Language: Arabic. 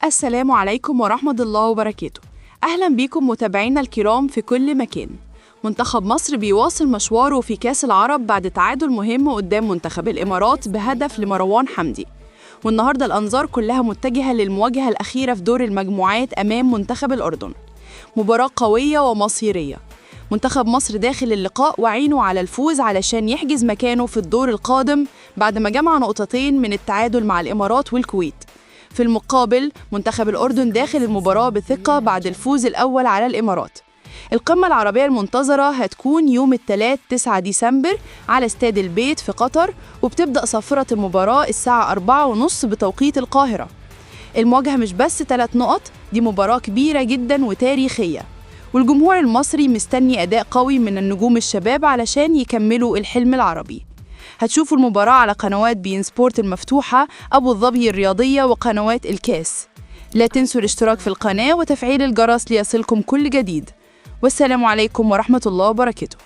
السلام عليكم ورحمة الله وبركاته. أهلا بيكم متابعينا الكرام في كل مكان. منتخب مصر بيواصل مشواره في كأس العرب بعد تعادل مهم قدام منتخب الإمارات بهدف لمروان حمدي. والنهاردة الأنظار كلها متجهة للمواجهة الأخيرة في دور المجموعات أمام منتخب الأردن. مباراة قوية ومصيرية. منتخب مصر داخل اللقاء وعينه على الفوز علشان يحجز مكانه في الدور القادم بعد ما جمع نقطتين من التعادل مع الإمارات والكويت. في المقابل منتخب الأردن داخل المباراة بثقة بعد الفوز الأول على الإمارات. القمة العربية المنتظرة هتكون يوم الثلاث 9 ديسمبر على استاد البيت في قطر، وبتبدأ صافرة المباراة الساعة 4:30 بتوقيت القاهرة. المواجهة مش بس 3 نقط، دي مباراة كبيرة جدا وتاريخية، والجمهور المصري مستني أداء قوي من النجوم الشباب علشان يكملوا الحلم العربي. هتشوفوا المباراة على قنوات بين سبورت المفتوحة، أبو ظبي الرياضية، وقنوات الكاس. لا تنسوا الاشتراك في القناة وتفعيل الجرس ليصلكم كل جديد. والسلام عليكم ورحمة الله وبركاته.